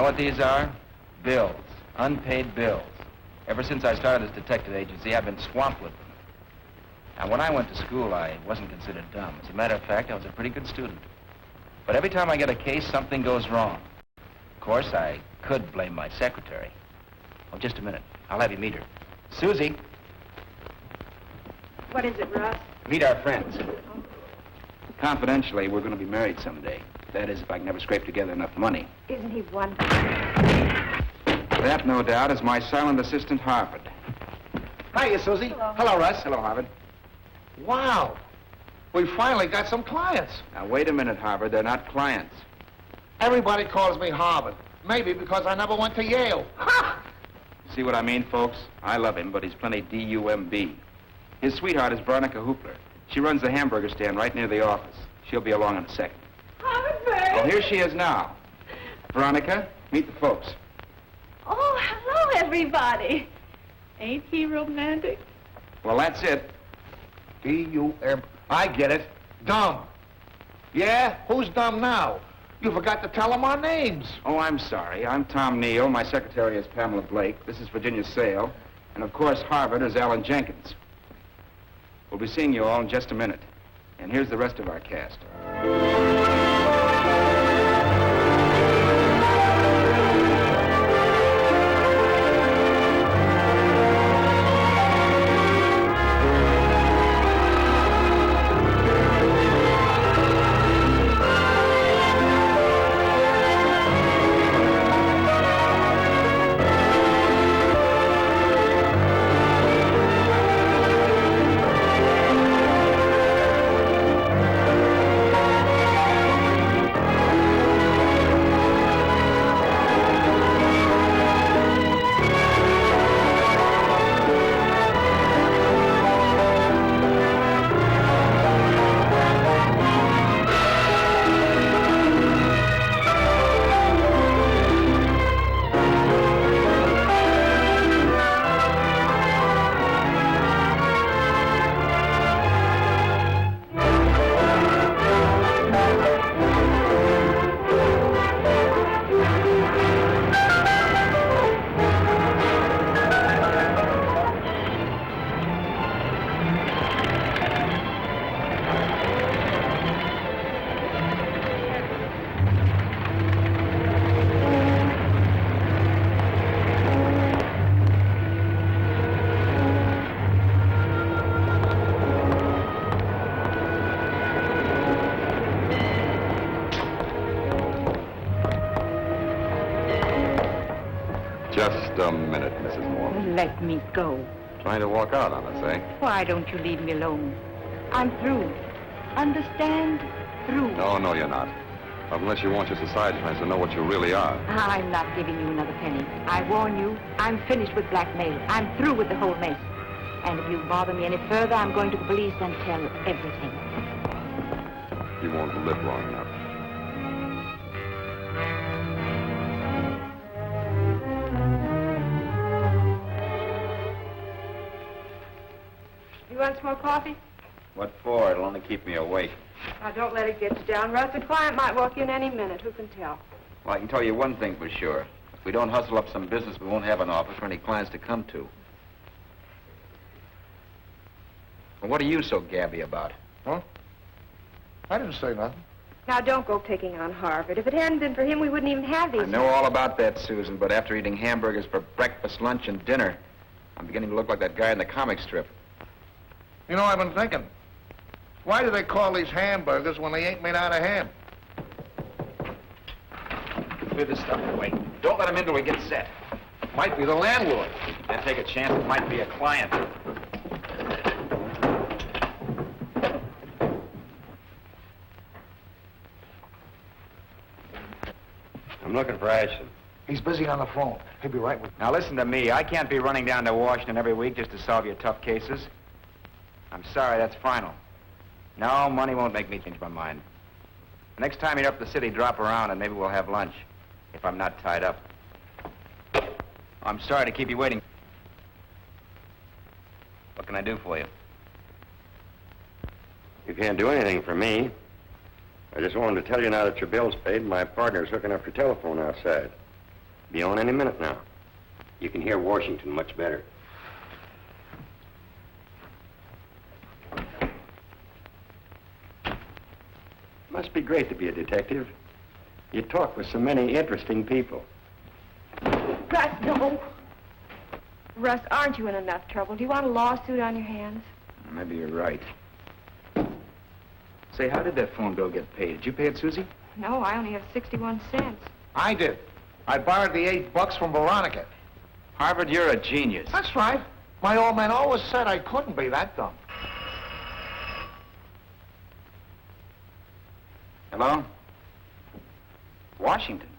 what these are? Bills. Unpaid bills. Ever since I started this detective agency, I've been swamped with them. Now, when I went to school, I wasn't considered dumb. As a matter of fact, I was a pretty good student. But every time I get a case, something goes wrong. Of course, I could blame my secretary. Oh, just a minute. I'll have you meet her. Susie. What is it, Russ? Meet our friends. Confidentially, we're going to be married someday. That is, if I can ever scrape together enough money. Isn't he wonderful? That, no doubt, is my silent assistant, Harvard. Hiya, Susie. Hello. Hello, Russ. Hello, Harvard. Wow. We finally got some clients. Now, wait a minute, Harvard. They're not clients. Everybody calls me Harvard. Maybe because I never went to Yale. Ha! See what I mean, folks? I love him, but he's plenty D-U-M-B. His sweetheart is Veronica Hoopler. She runs the hamburger stand right near the office. She'll be along in a second. Harvard! Oh, here she is now. Veronica, meet the folks. Oh, hello, everybody. Ain't he romantic? Well, that's it. D-U-M. I get it. Dumb. Yeah? Who's dumb now? You forgot to tell them our names. Oh, I'm sorry. I'm Tom Neal. My secretary is Pamela Blake. This is Virginia Sale. And, of course, Harvard is Alan Jenkins. We'll be seeing you all in just a minute. And here's the rest of our cast. Just a minute, Mrs. Moore. Let me go. Trying to walk out on us, eh? Why don't you leave me alone? I'm through. Understand? Through. No, you're not. Unless you want your society friends to know what you really are. I'm not giving you another penny. I warn you, I'm finished with blackmail. I'm through with the whole mess. And if you bother me any further, I'm going to the police and tell everything. You won't live long enough. You want some more coffee? What for? It'll only keep me awake. Now, don't let it get you down, Russ. The client might walk in any minute. Who can tell? Well, I can tell you one thing for sure. If we don't hustle up some business, we won't have an office for any clients to come to. Well, what are you so gabby about? Huh? I didn't say nothing. Now, don't go picking on Harvard. If it hadn't been for him, we wouldn't even have these. I know all about that, Susan, but after eating hamburgers for breakfast, lunch, and dinner, I'm beginning to look like that guy in the comic strip. You know, I've been thinking. Why do they call these hamburgers when they ain't made out of ham? Clear this stuff away. Don't let him in till we get set. Might be the landlord. Then take a chance it might be a client. I'm looking for Ashton. He's busy on the phone. He'll be right with you. Now listen to me. I can't be running down to Washington every week just to solve your tough cases. I'm sorry, that's final. No, money won't make me change my mind. The next time you're up the city, drop around and maybe we'll have lunch, if I'm not tied up. I'm sorry to keep you waiting. What can I do for you? You can't do anything for me. I just wanted to tell you now that your bill's paid and my partner's hooking up your telephone outside. Be on any minute now. You can hear Washington much better. Must be great to be a detective. You talk with so many interesting people. Russ, no. Russ, aren't you in enough trouble? Do you want a lawsuit on your hands? Maybe you're right. Say, how did that phone bill get paid? Did you pay it, Susie? No, I only have 61 cents. I did. I borrowed the $8 from Veronica. Harvard, you're a genius. That's right. My old man always said I couldn't be that dumb. Hello? Washington.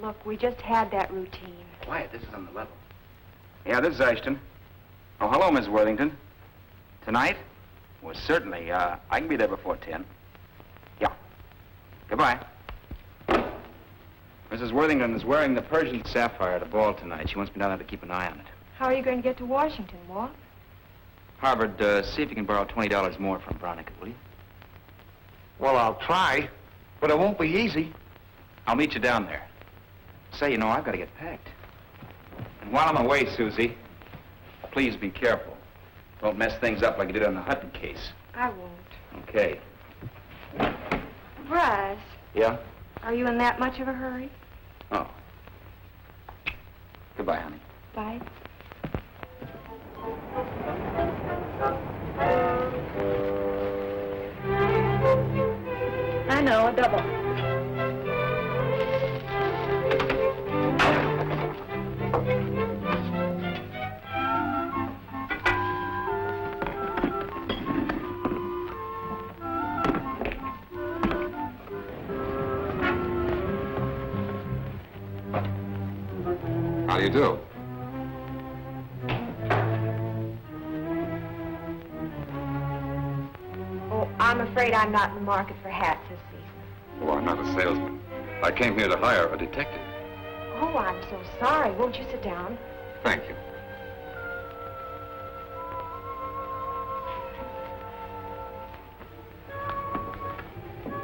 Look, we just had that routine. Quiet, this is on the level. Yeah, this is Ashton. Oh, hello, Miss Worthington. Tonight? Well, certainly. I can be there before 10. Yeah. Goodbye. Mrs. Worthington is wearing the Persian sapphire at a ball tonight. She wants me down there to keep an eye on it. How are you going to get to Washington, Walt? Harvard, see if you can borrow $20 more from Veronica, will you? Well, I'll try, but it won't be easy. I'll meet you down there. Say, you know, I've got to get packed. And while I'm away, Susie, please be careful. Don't mess things up like you did on the Hutton case. I won't. Okay. Russ, Yeah? are you in that much of a hurry? Oh. Goodbye, honey. Bye. I know, a double. How do you do? Oh, I'm afraid I'm not in the market for hats this season. Oh, I'm not a salesman. I came here to hire a detective. Oh, I'm so sorry. Won't you sit down? Thank you.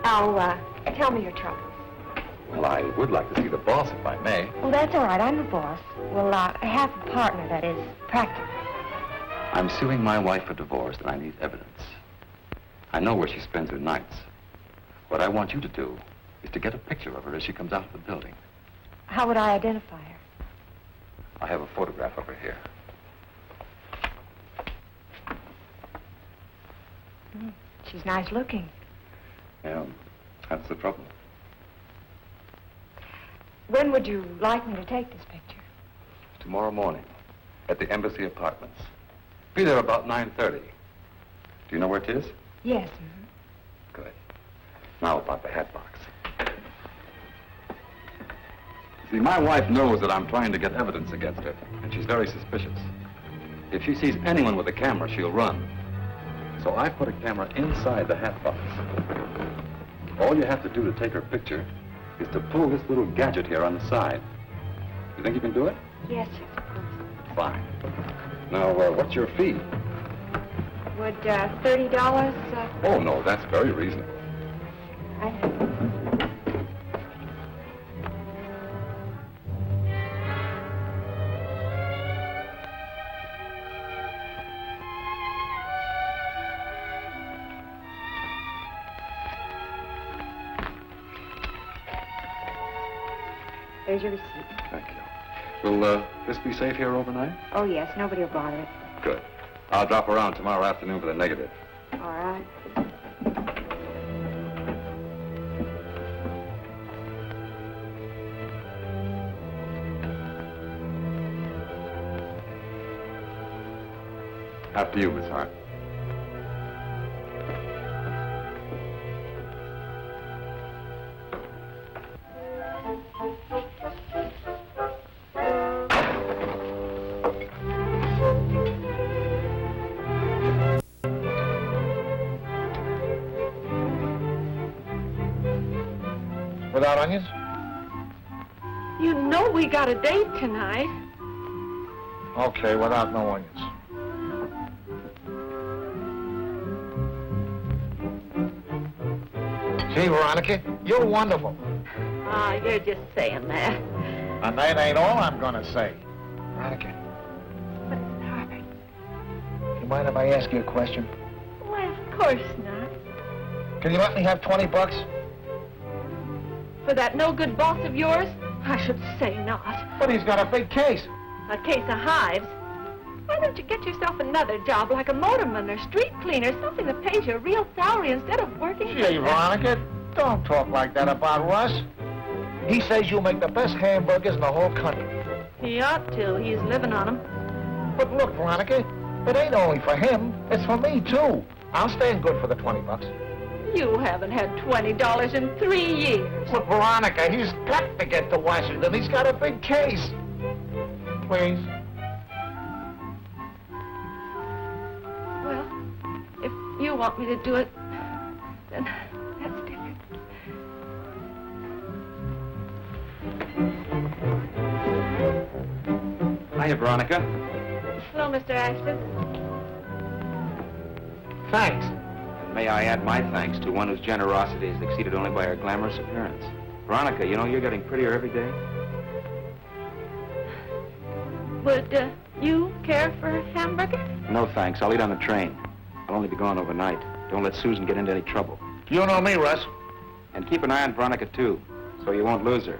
Now, tell me your troubles. Well, I would like to see the boss, if I may. Well, that's all right. I'm the boss. Well, I have a partner, that is, practical. I'm suing my wife for divorce, and I need evidence. I know where she spends her nights. What I want you to do is to get a picture of her as she comes out of the building. How would I identify her? I have a photograph of her here. She's nice looking. Yeah, that's the trouble. When would you like me to take this picture? Tomorrow morning, at the Embassy Apartments. Be there about 9:30. Do you know where it is? Yes. Good. Now about the hat box. See, my wife knows that I'm trying to get evidence against her, and she's very suspicious. If she sees anyone with a camera, she'll run. So I put a camera inside the hat box. All you have to do to take her picture is to pull this little gadget here on the side. You think you can do it? Yes, of course. Fine. Now, what's your fee? Would $30, Oh, no, that's very reasonable. I think. There's your receipt. Thank you. Will this be safe here overnight? Oh, yes, nobody will bother it. Good. I'll drop around tomorrow afternoon for the negative. All right. After you, Miss Hart. Without onions? You know we got a date tonight. Okay, without no onions. Gee, Veronica, you're wonderful. Ah, you're just saying that. And that ain't all I'm gonna say. Veronica, But it's Harvard. you mind if I ask you a question? Why, of course not. Can you let me have 20 bucks? For that no-good boss of yours? I should say not. But he's got a big case. A case of hives. Why don't you get yourself another job like a motorman or street cleaner, something that pays you a real salary instead of working? Gee, Veronica, don't talk like that about Russ. He says you make the best hamburgers in the whole country. He ought to. He's living on them. But look, Veronica, it ain't only for him. It's for me, too. I'll stand good for the 20 bucks. You haven't had $20 in 3 years. Look, Veronica, he's got to get to Washington. He's got a big case. Please. Well, if you want me to do it, then that's different. Hiya, Veronica. Hello, Mr. Ashton. Thanks. May I add my thanks to one whose generosity is exceeded only by her glamorous appearance. Veronica, you know you're getting prettier every day. Would you care for a hamburger? No thanks. I'll eat on the train. I'll only be gone overnight. Don't let Susan get into any trouble. You know me, Russ. And keep an eye on Veronica, too, so you won't lose her.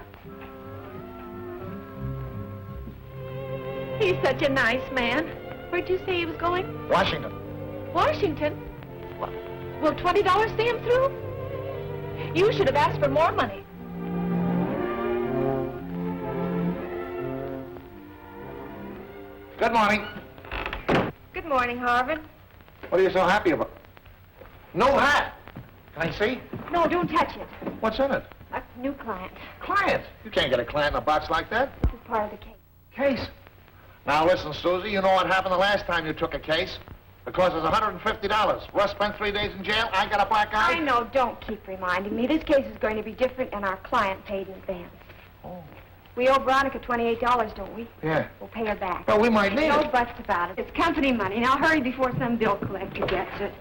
He's such a nice man. Where'd you say he was going? Washington. Washington? Will $20 see him through? You should have asked for more money. Good morning. Good morning, Harvard. What are you so happy about? No hat. Can I see? No, don't touch it. What's in it? A new client. Client. You can't get a client in a box like that. This is part of the case. Case. Now listen, Susie, you know what happened the last time you took a case? The cost is $150. Russ spent 3 days in jail. I got a black eye. I know. Don't keep reminding me. This case is going to be different, and our client paid in advance. Oh. We owe Veronica $28, don't we? Yeah. We'll pay her back. Well, we might need No it. buts about it. It's company money. Now hurry before some bill collector gets it.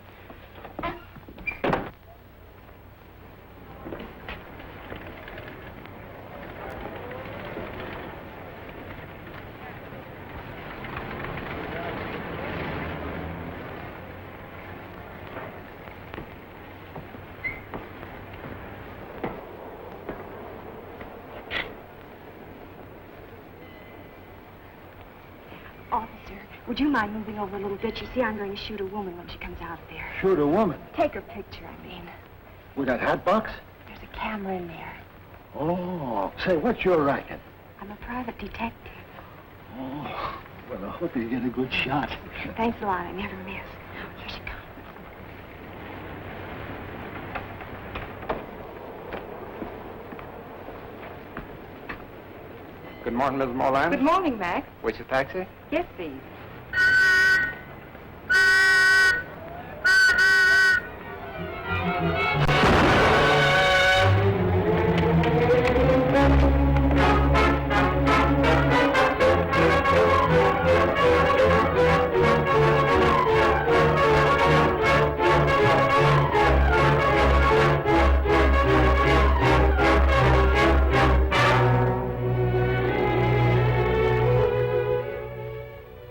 Officer, would you mind moving over a little bit? You see, I'm going to shoot a woman when she comes out of there. Shoot a woman. Take her picture, I mean. With that hat box? There's a camera in there. Oh. Say, what's your racket? I'm a private detective. Oh. Well, I hope you get a good shot. Thanks a lot. I never miss. Here she comes. Good morning, Mrs. Moran. Good morning, Mac. Wait a taxi? Yes, please.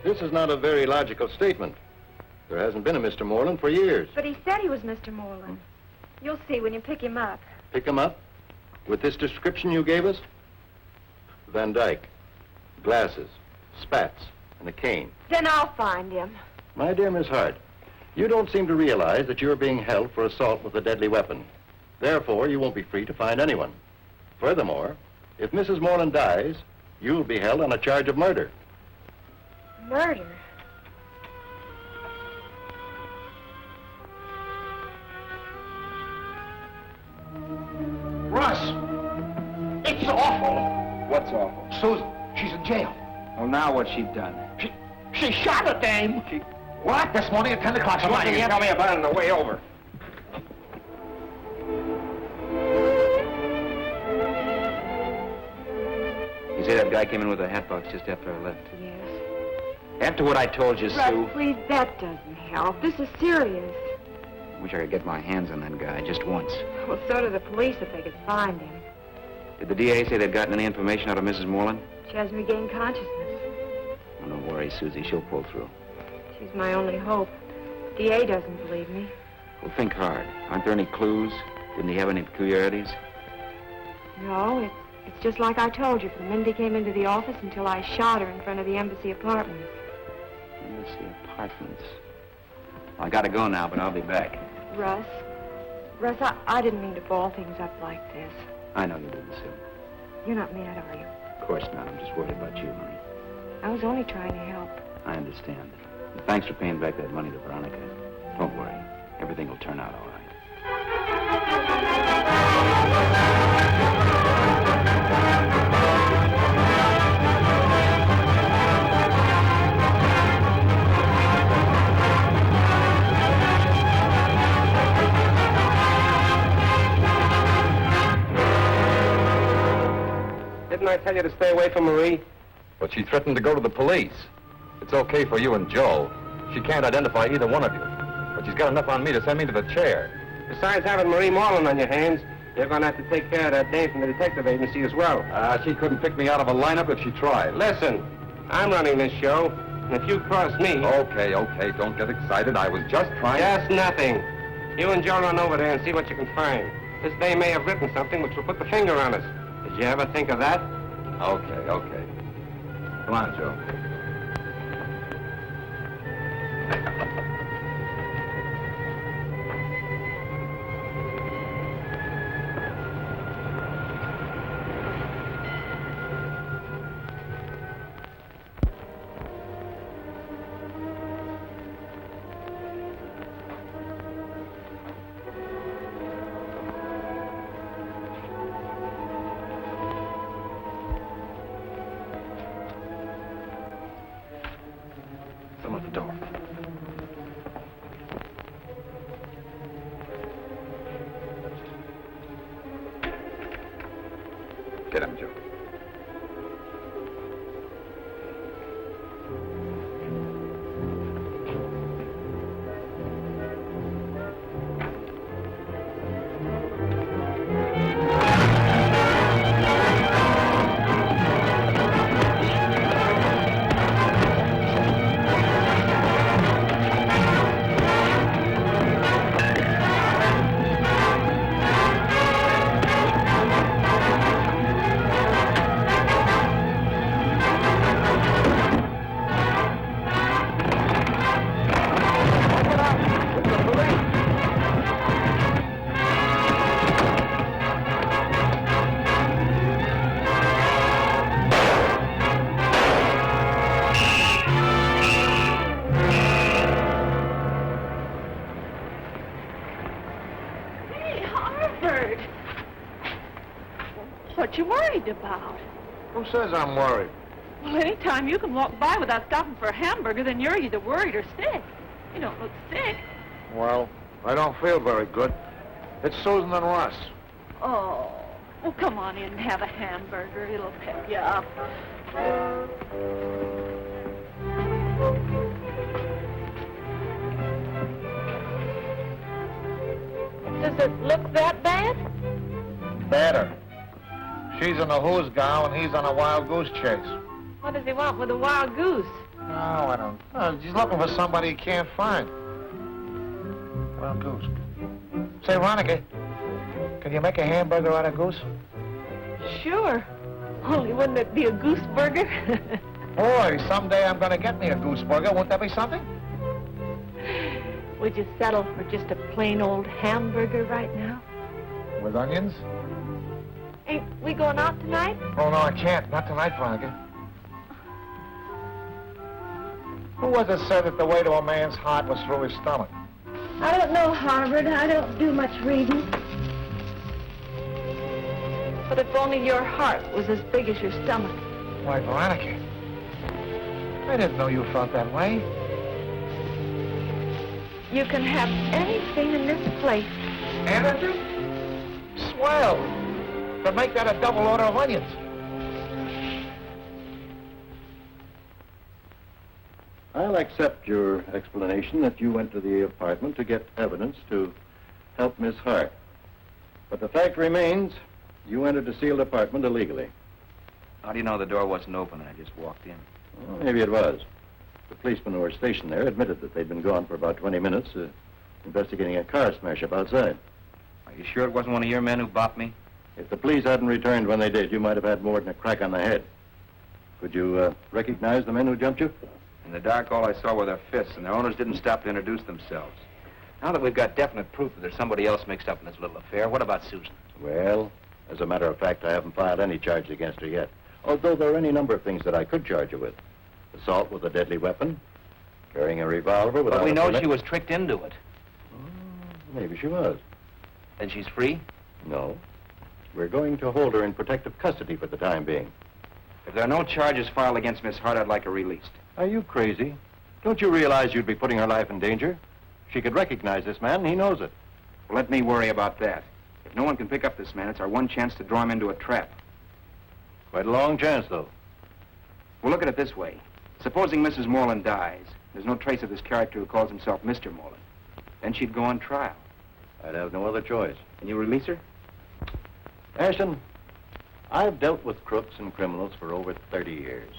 This is not a very logical statement. There hasn't been a Mr. Moreland for years. But he said he was Mr. Moreland. You'll see when you pick him up. Pick him up? With this description you gave us? Van Dyke, glasses, spats, and a cane. Then I'll find him. My dear Miss Hart, you don't seem to realize that you're being held for assault with a deadly weapon. Therefore, you won't be free to find anyone. Furthermore, if Mrs. Moreland dies, you'll be held on a charge of murder. Murder? Russ! It's awful. What's awful? Susan, she's in jail. Well, now what's she done? She shot a dame. What? This morning at 10 o'clock. Why didn't you tell me about it on the way over? You say that guy came in with a hat box just after I left? Yes. After what I told you, Russ, Sue. please, that doesn't help. This is serious. Wish I could get my hands on that guy just once. Well, so do the police if they could find him. Did the DA say they'd gotten any information out of Mrs. Moreland? She hasn't regained consciousness. Oh, don't worry, Susie. She'll pull through. She's my only hope. DA doesn't believe me. Well, think hard. Aren't there any clues? Didn't he have any peculiarities? No, it's just like I told you from the minute he came into the office until I shot her in front of the embassy apartments. Embassy apartments. Well, I gotta go now, but I'll be back. Russ, I didn't mean to ball things up like this. I know you didn't, Sue. You're not mad, are you? Of course not. I'm just worried about you, honey. I was only trying to help. I understand. And thanks for paying back that money to Veronica. Don't worry. Everything will turn out all right. Didn't I tell you to stay away from Marie? But she threatened to go to the police. It's okay for you and Joe. She can't identify either one of you. But she's got enough on me to send me to the chair. Besides having Marie Moreland on your hands, you're going to have to take care of that dame from the detective agency as well. She couldn't pick me out of a lineup if she tried. Listen, I'm running this show, and if you cross me... Okay, don't get excited. I was just trying... Just nothing. You and Joe run over there and see what you can find. This dame may have written something which will put the finger on us. Did you ever think of that? Okay. Come on, Joe. Someone at the door. Get him, Joe. What you worried about? Who says I'm worried? Well, anytime you can walk by without stopping for a hamburger, then you're either worried or sick. You don't look sick. Well, I don't feel very good. It's Susan and Russ. Oh, well, come on in and have a hamburger. It'll pep you up. Does it look that bad? Better. She's in a who's gown and he's on a wild goose chase. What does he want with a wild goose? No, I don't know. She's looking for somebody he can't find. Wild goose. Say, Veronica, can you make a hamburger out of goose? Sure. Only wouldn't it be a goose burger? Boy, someday I'm going to get me a goose burger. Won't that be something? Would you settle for just a plain old hamburger right now? With onions? Ain't we going out tonight? Oh, no, I can't. Not tonight, Veronica. Who was it said that the way to a man's heart was through his stomach? I don't know, Harvard. I don't do much reading. But if only your heart was as big as your stomach. Why, Veronica, I didn't know you felt that way. You can have anything in this place. Anything? Swell. But make that a double order of onions. I'll accept your explanation that you went to the apartment to get evidence to help Miss Hart. But the fact remains, You entered a sealed apartment illegally. How do you know the door wasn't open and I just walked in? Well, maybe it was. The policemen who were stationed there admitted that they'd been gone for about 20 minutes, investigating a car smash-up outside. Are you sure it wasn't one of your men who bopped me? If the police hadn't returned when they did, you might have had more than a crack on the head. Could you recognize the men who jumped you? In the dark, all I saw were their fists, and their owners didn't stop to introduce themselves. Now that we've got definite proof that there's somebody else mixed up in this little affair, what about Susan? Well, as a matter of fact, I haven't filed any charges against her yet. Although there are any number of things that I could charge her with. Assault with a deadly weapon, carrying a revolver without But we a know permit. she was tricked into it. Maybe she was. Then she's free? No. We're going to hold her in protective custody for the time being. If there are no charges filed against Miss Hart, I'd like her released. Are you crazy? Don't you realize you'd be putting her life in danger? She could recognize this man, and he knows it. Well, let me worry about that. If no one can pick up this man, it's our one chance to draw him into a trap. Quite a long chance, though. Well, look at it this way. Supposing Mrs. Moreland dies, there's no trace of this character who calls himself Mr. Moreland. Then she'd go on trial. I'd have no other choice. Can you release her? Ashton, I've dealt with crooks and criminals for over 30 years.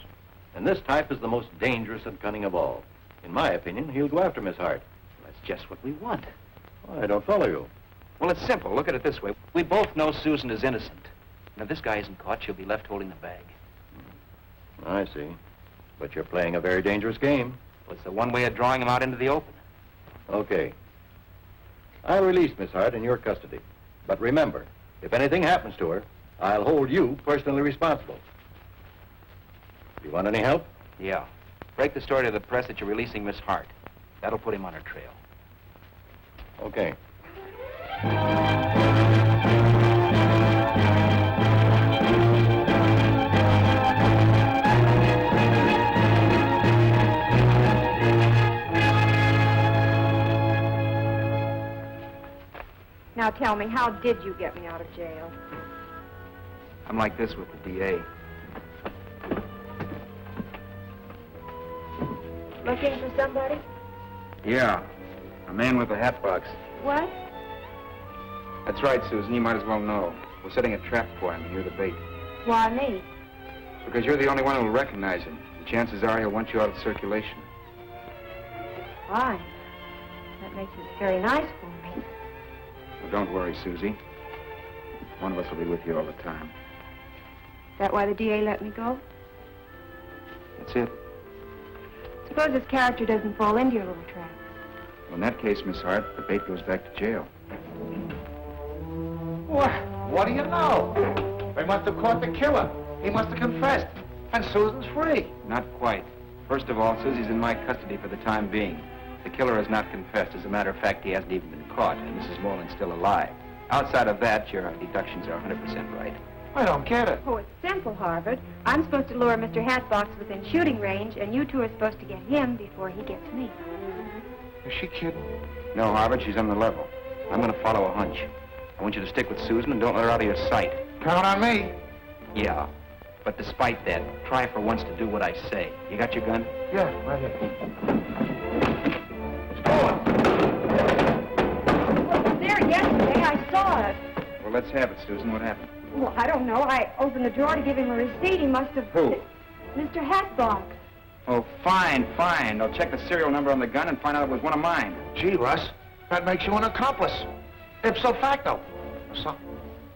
And this type is the most dangerous and cunning of all. In my opinion, he'll go after Miss Hart. That's just what we want. I don't follow you. Well, it's simple. Look at it this way. We both know Susan is innocent. And if this guy isn't caught, she'll be left holding the bag. I see. But you're playing a very dangerous game. Well, it's the one way of drawing him out into the open. Okay. I'll release Miss Hart in your custody. But remember, if anything happens to her, I'll hold you personally responsible. You want any help? Yeah. Break the story to the press that you're releasing Miss Hart. That'll put him on her trail. Okay. Now tell me, how did you get me out of jail? I'm like this with the DA. Looking for somebody? Yeah. A man with a hat box. What? That's right, Susan. You might as well know. We're setting a trap for him, and you're the bait. Why me? Because you're the only one who'll recognize him. The chances are he'll want you out of circulation. Fine. That makes it very nice for me. Well, don't worry, Susie. One of us will be with you all the time. Is that why the DA let me go? That's it. Suppose this character doesn't fall into your little trap. Well, in that case, Miss Hart, the bait goes back to jail. What do you know? They must have caught the killer. He must have confessed. And Susan's free. Not quite. First of all, Susie's in my custody for the time being. The killer has not confessed. As a matter of fact, he hasn't even been caught, and Mrs. Moreland's still alive. Outside of that, your deductions are 100% right. I don't get it. Oh, it's simple, Harvard. I'm supposed to lure Mr. Hatbox within shooting range, and you two are supposed to get him before he gets me. Is she kidding? No, Harvard, she's on the level. I'm going to follow a hunch. I want you to stick with Susan and don't let her out of your sight. Count on me. Yeah, but despite that, try for once to do what I say. You got your gun? Yeah, right here. It's going. Well, it was there yesterday. I saw it. Well, let's have it, Susan. What happened? Well, I don't know. I opened the drawer to give him a receipt. He must have... Who? Mr. Hatbox. Oh, fine. I'll check the serial number on the gun and find out it was one of mine. Gee, Russ, that makes you an accomplice. Ipso facto. Or something.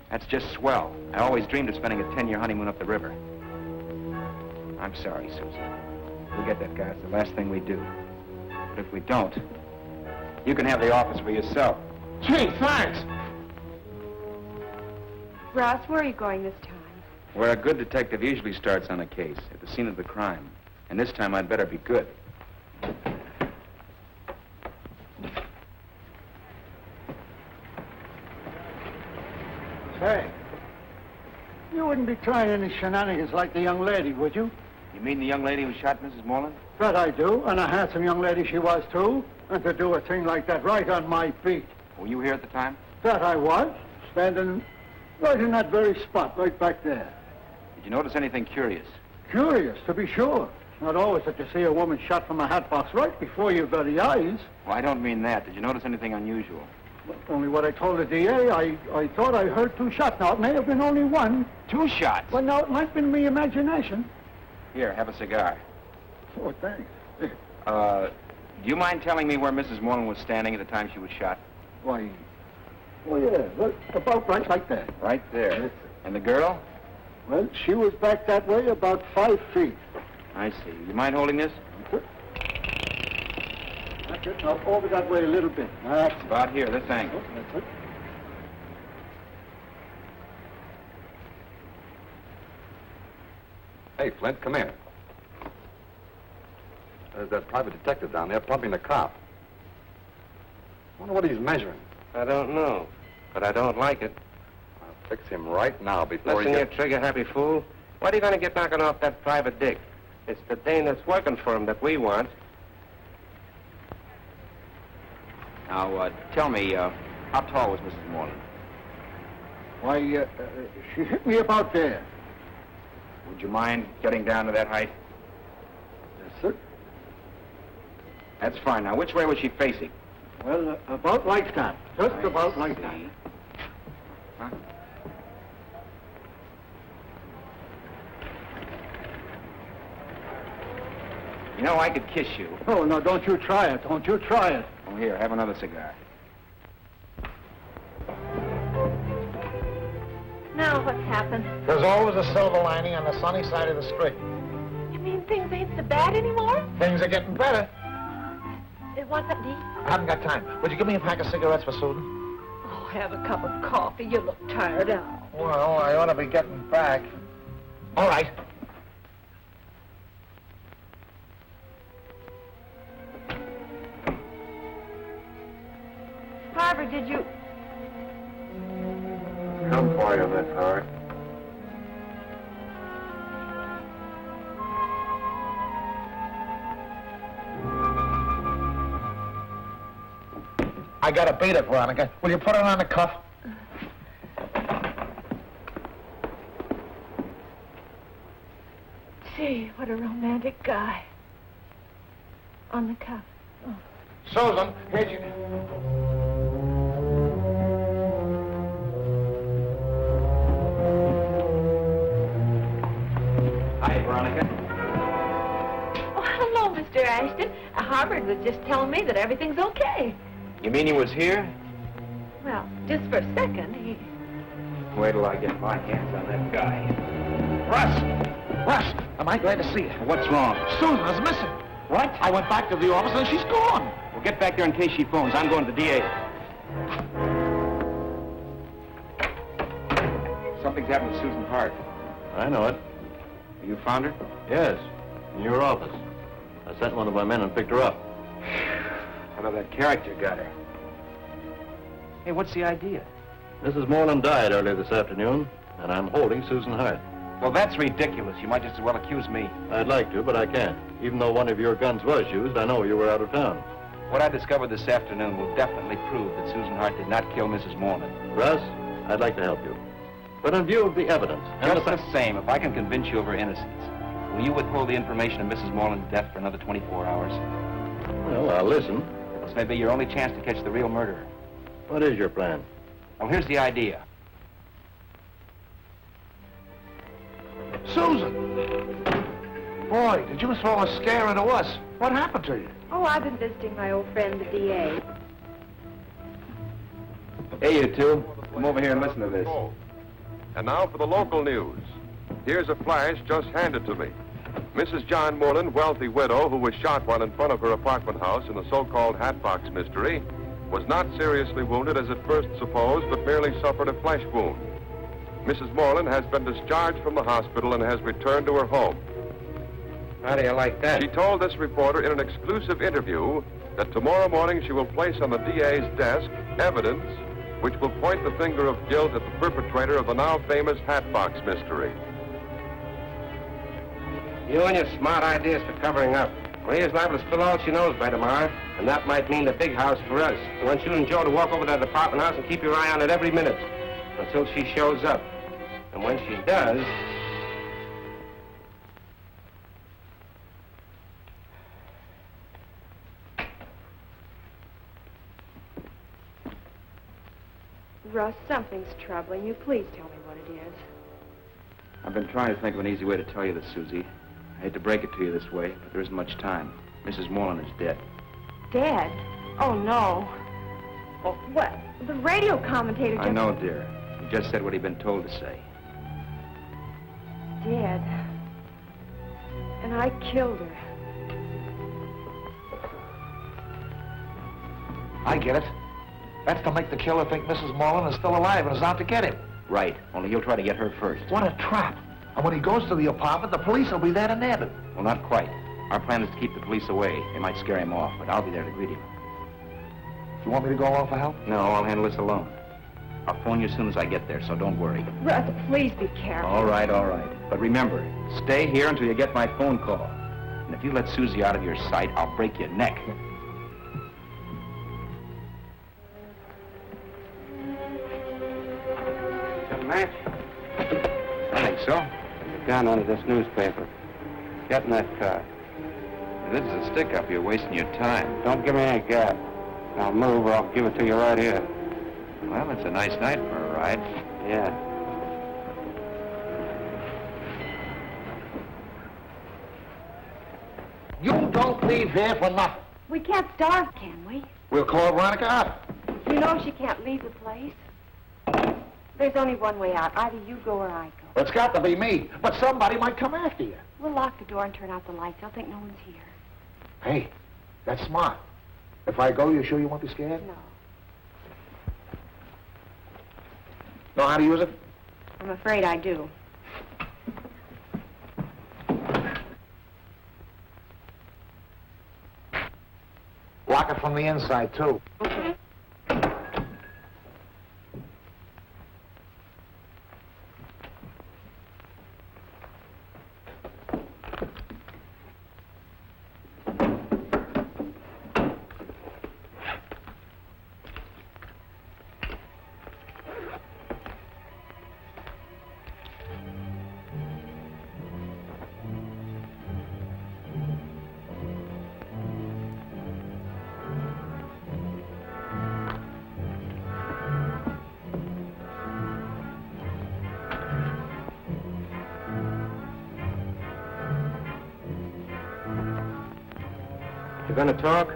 That's just swell. I always dreamed of spending a 10-year honeymoon up the river. I'm sorry, Susan. We'll get that guy. It's the last thing we do. But if we don't, you can have the office for yourself. Gee, thanks. Russ, where are you going this time? Where a good detective usually starts on a case, at the scene of the crime. And this time I'd better be good. Say, you wouldn't be trying any shenanigans like the young lady, would you? You mean the young lady who shot Mrs. Moreland? That I do, and a handsome young lady she was, too. And to do a thing like that right on my feet. Were you here at the time? That I was, standing right in that very spot, right back there. Did you notice anything curious? Curious, to be sure. Not always that you see a woman shot from a hat box right before your very eyes. Well, I don't mean that. Did you notice anything unusual? Only what I told the DA, I thought I heard 2 shots. Now, it may have been only 1. 2 shots? Well, now, it might have been me imagination. Here, have a cigar. Oh, thanks. Do you mind telling me where Mrs. Moreland was standing at the time she was shot? Why, oh, yeah, well, about right like that. Right there. And the girl? Well, she was back that way about 5 feet. I see. You mind holding this? That's it. Now, over that way a little bit. That's it. About here, this angle. Oh, that's it. Hey, Flint, come here. There's that private detective down there pumping the cop. Wonder what he's measuring. I don't know, but I don't like it. I'll fix him right now before Listen he here, gets... trigger-happy fool. What are you going to get knocking off that private dick? It's the dame that's working for him that we want. Now, tell me, how tall was Mrs. Moreland? Why, she hit me about there. Would you mind getting down to that height? Yes, sir. That's fine. Now, which way was she facing? Well, about like that. Just I about like see. that. Huh? You know, I could kiss you. Oh, no, don't you try it. Don't you try it. Oh, here, have another cigar. Now what's happened? There's always a silver lining on the sunny side of the street. You mean things ain't so bad anymore? Things are getting better. It wasn't deep. I haven't got time. Would you give me a pack of cigarettes for Susan? Oh, have a cup of coffee. You look tired out. Well, I ought to be getting back. All right. Harvard, did you... Come for you, Miss Hart. I got to beat it, Veronica. Will you put it on the cuff? Gee, what a romantic guy. On the cuff. Oh. Susan, here's your... Hi, Veronica. Oh, hello, Mr. Ashton. Harvard was just telling me that everything's okay. You mean he was here? Well, just for a second, he... Wait till I get my hands on that guy. Russ, am I glad to see you? What's wrong? Susan is missing. What? I went back to the office and she's gone. Well, get back there in case she phones. I'm going to the DA. Something's happened to Susan Hart. I know it. You found her? Yes, in your office. I sent one of my men and picked her up. I know that character got her. Hey, what's the idea? Mrs. Moreland died earlier this afternoon, and I'm holding Susan Hart. Well, that's ridiculous. You might just as well accuse me. I'd like to, but I can't. Even though one of your guns was used, I know you were out of town. What I discovered this afternoon will definitely prove that Susan Hart did not kill Mrs. Moreland. Russ, I'd like to help you. But in view of the evidence... and Just the same, if I can convince you of her innocence, will you withhold the information of Mrs. Moreland's death for another 24 hours? Well, I'll listen. This may be your only chance to catch the real murderer. What is your plan? Well, here's the idea. Susan! Boy, did you throw a scare into us. What happened to you? Oh, I've been visiting my old friend, the DA. Hey, you two. Come over here and listen to this. And now for the local news. Here's a flash just handed to me. Mrs. John Moreland, wealthy widow who was shot while in front of her apartment house in the so-called Hatbox mystery, was not seriously wounded as at first supposed, but merely suffered a flesh wound. Mrs. Moreland has been discharged from the hospital and has returned to her home. How do you like that? She told this reporter in an exclusive interview that tomorrow morning she will place on the DA's desk evidence which will point the finger of guilt at the perpetrator of the now famous Hatbox mystery. You and your smart ideas for covering up. Maria's liable to spill all she knows by tomorrow, and that might mean the big house for us. I want you and Joe to walk over to that apartment house and keep your eye on it every minute until she shows up. And when she does... Russ, something's troubling you. Please tell me what it is. I've been trying to think of an easy way to tell you this, Susie. I hate to break it to you this way, but there isn't much time. Mrs. Moreland is dead. Dead? Oh, no. Oh, what? The radio commentator just... I know, dear. He just said what he'd been told to say. Dead. And I killed her. I get it. That's to make the killer think Mrs. Moreland is still alive and is out to get him. Right, only he'll try to get her first. What a trap. And when he goes to the apartment, the police will be there to nab him. Well, not quite. Our plan is to keep the police away. They might scare him off, but I'll be there to greet him. You want me to go along for help? No, I'll handle this alone. I'll phone you as soon as I get there, so don't worry. Russ, please be careful. All right, all right. But remember, stay here until you get my phone call. And if you let Susie out of your sight, I'll break your neck. Match? I think so. The gun under this newspaper. Get in that car. This is a stick-up. You're wasting your time. Don't give me any gap. I'll move or I'll give it to you right here. Well, it's a nice night for a ride. Yeah. You don't leave here for nothing. We can't starve, can we? We'll call Veronica up. You know she can't leave the place. There's only one way out. Either you go or I go. It's got to be me. But somebody might come after you. We'll lock the door and turn out the lights. They'll think no one's here. Hey, that's smart. If I go, you sure you won't be scared? No. Know how to use it? I'm afraid I do. Lock it from the inside, too. Okay. You gonna talk?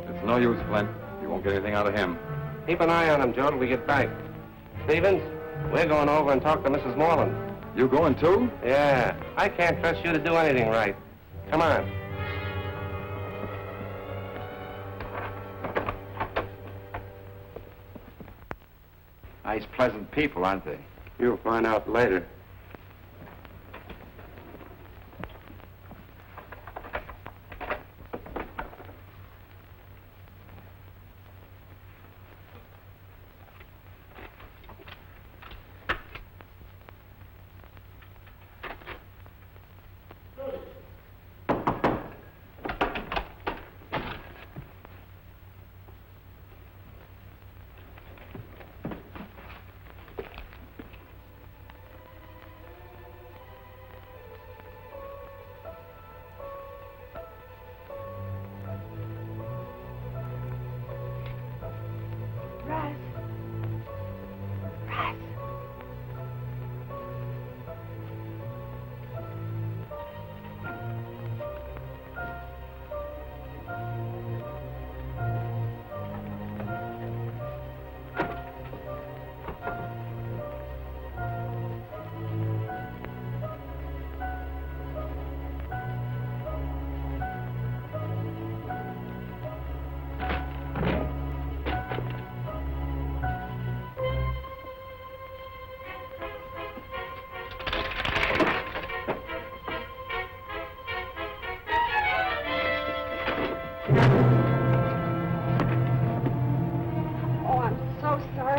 It's no use, Flint. You won't get anything out of him. Keep an eye on him, Joe, till we get back. Stevens, we're going over and talk to Mrs. Moreland. You going too? Yeah. I can't trust you to do anything right. Come on. Nice, pleasant people, aren't they? You'll find out later.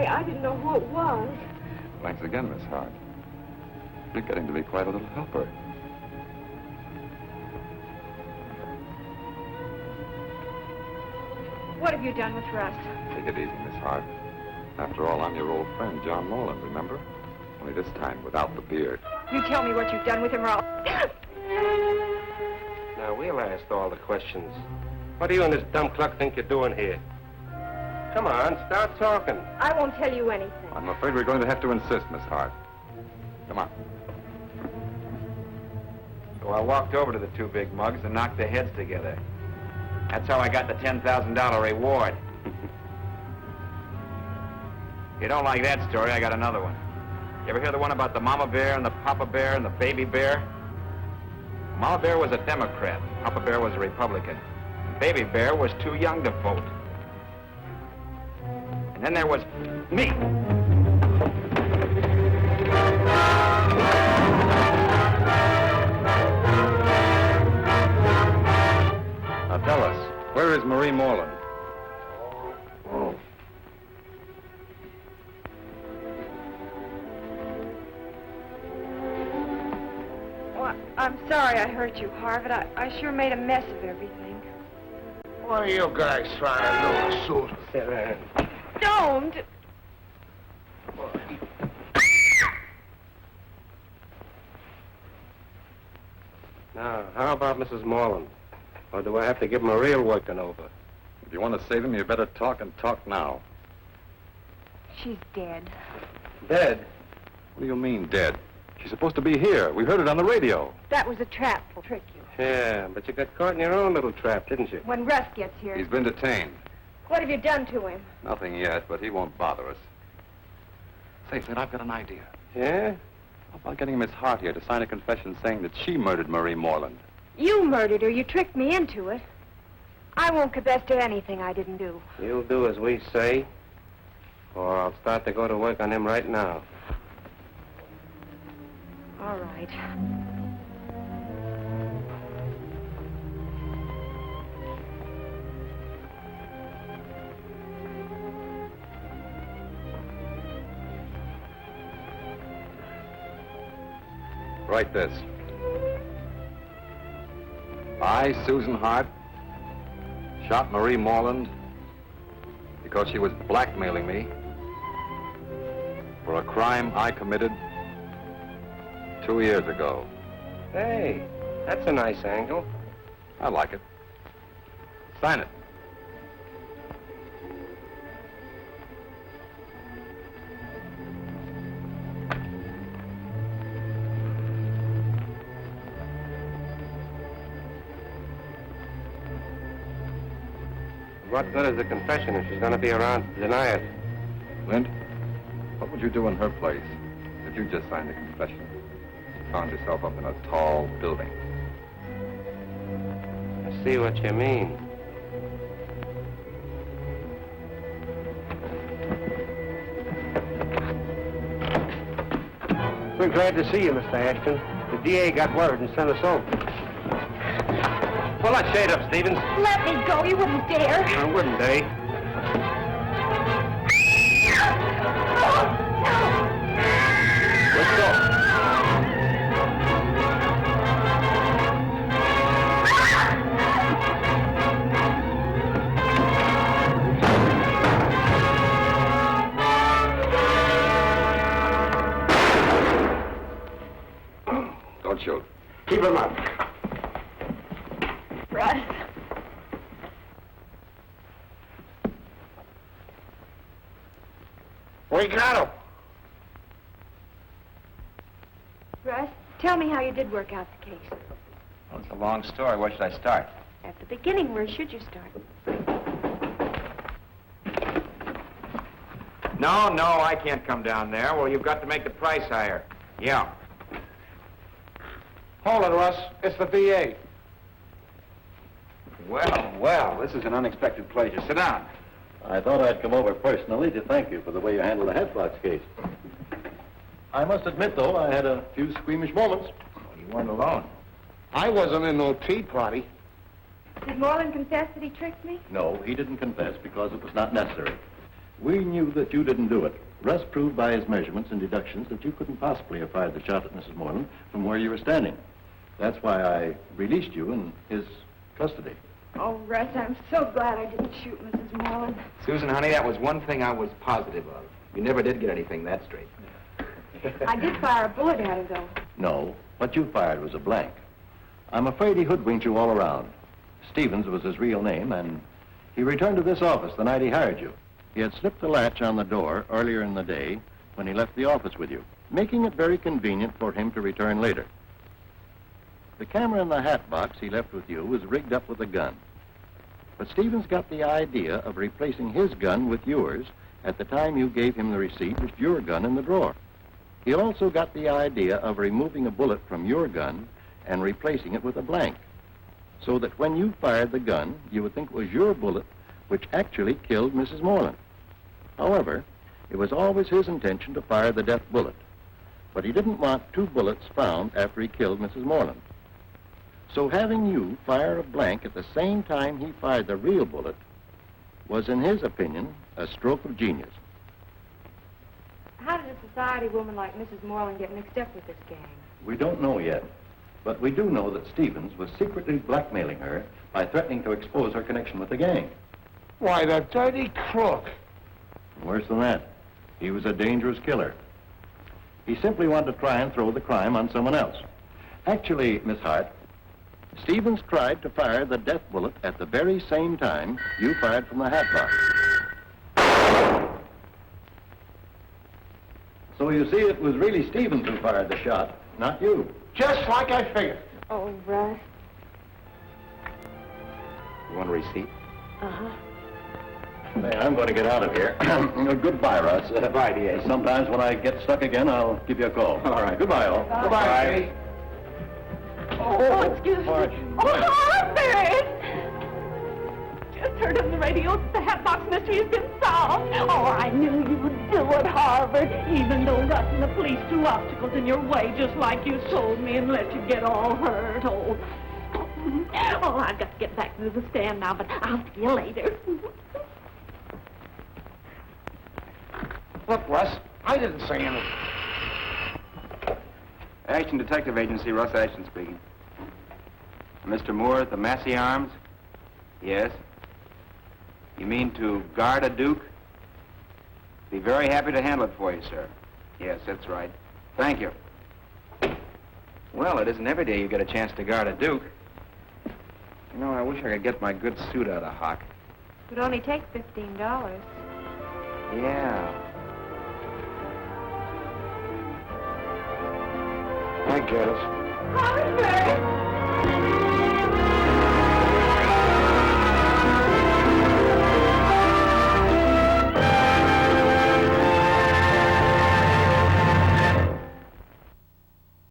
I didn't know who it was. Thanks again, Miss Hart. You're getting to be quite a little helper. What have you done with Russ? Take it easy, Miss Hart. After all, I'm your old friend, John Moreland, remember? Only this time without the beard. You tell me what you've done with him, Ralph. Now, we'll ask all the questions. What do you and this dumb cluck think you're doing here? Come on, start talking. I won't tell you anything. I'm afraid we're going to have to insist, Miss Hart. Come on. So I walked over to the two big mugs and knocked their heads together. That's how I got the $10,000 reward. If you don't like that story, I got another one. You ever hear the one about the mama bear and the papa bear and the baby bear? Mama bear was a Democrat. Papa bear was a Republican. Baby bear was too young to vote. And then there was me. Now tell us, where is Marie Moreland? Oh. Well, I'm sorry I hurt you, Harvard. I sure made a mess of everything. What are you guys trying to do, Susan? Don't! Now, how about Mrs. Moreland? Or do I have to give him a real working over? If you want to save him, you better talk and talk now. She's dead. Dead? What do you mean, dead? She's supposed to be here. We heard it on the radio. That was a trap to trick you. Yeah, but you got caught in your own little trap, didn't you? When Russ gets here... He's been detained. What have you done to him? Nothing yet, but he won't bother us. Say, Flint, I've got an idea. Yeah? How about getting Miss Hart here to sign a confession saying that she murdered Marie Moreland? You murdered her. You tricked me into it. I won't confess to anything I didn't do. You'll do as we say, or I'll start to go to work on him right now. All right. Write this. I, Susan Hart, shot Marie Moreland because she was blackmailing me for a crime I committed 2 years ago. Hey, that's a nice angle. I like it. Sign it. What good is the confession if she's going to be around to deny it? Flint, what would you do in her place if you just signed the confession? You found yourself up in a tall building. I see what you mean. We're glad to see you, Mr. Ashton. The DA got word and sent us over. Pull that shade up, Stevens. Let me go. You wouldn't dare. I wouldn't, eh? Let's go. Don't shoot. Keep him up. Russ. We got him. Russ, tell me how you did work out the case. Well, it's a long story. Where should I start? At the beginning, where should you start? No, I can't come down there. Well, you've got to make the price higher. Yeah. Hold it, Russ. It's the DA. Well, this is an unexpected pleasure. Sit down. I thought I'd come over personally to thank you for the way you handled the Hatbox case. I must admit, though, I had a few squeamish moments. Well, you weren't alone. I wasn't in no tea party. Did Moreland confess that he tricked me? No, he didn't confess because it was not necessary. We knew that you didn't do it. Russ proved by his measurements and deductions that you couldn't possibly have fired the shot at Mrs. Moreland from where you were standing. That's why I released you in his custody. Oh, Russ, I'm so glad I didn't shoot Mrs. Moreland. Susan, honey, that was one thing I was positive of. You never did get anything that straight. I did fire a bullet at her, though. No, what you fired was a blank. I'm afraid he hoodwinked you all around. Stevens was his real name, and he returned to this office the night he hired you. He had slipped the latch on the door earlier in the day when he left the office with you, making it very convenient for him to return later. The camera in the hat box he left with you was rigged up with a gun. But Stevens got the idea of replacing his gun with yours at the time you gave him the receipt with your gun in the drawer. He also got the idea of removing a bullet from your gun and replacing it with a blank, so that when you fired the gun, you would think it was your bullet which actually killed Mrs. Moreland. However, it was always his intention to fire the death bullet, but he didn't want two bullets found after he killed Mrs. Moreland. So having you fire a blank at the same time he fired the real bullet was, in his opinion, a stroke of genius. How did a society woman like Mrs. Moreland get mixed up with this gang? We don't know yet, but we do know that Stevens was secretly blackmailing her by threatening to expose her connection with the gang. Why, the dirty crook. Worse than that, he was a dangerous killer. He simply wanted to try and throw the crime on someone else. Actually, Miss Hart, Stevens tried to fire the death bullet at the very same time you fired from the hat box. So you see, it was really Stevens who fired the shot, not you. Just like I figured. Oh, Russ. You want a receipt? Uh-huh. Hey, I'm going to get out of here. Goodbye, Russ. Goodbye, D.A. Sometimes when I get stuck again, I'll give you a call. All right. Goodbye, all. Goodbye. Oh, excuse me. Marge. Oh, Harvard! Just heard on the radio that the Hatbox mystery has been solved. Oh, I knew you would do it, Harvard, even though Russ and the police threw obstacles in your way, just like you told me, and let you get all hurt. Oh, I've got to get back to the stand now, but I'll see you later. Look, Russ, I didn't say anything. Action Detective Agency, Russ Ashton speaking. Mr. Moore at the Massey Arms? Yes. You mean to guard a duke? Be very happy to handle it for you, sir. Yes, that's right. Thank you. Well, it isn't every day you get a chance to guard a duke. You know, I wish I could get my good suit out of hock. It would only take $15. Yeah. I get it. Harvard!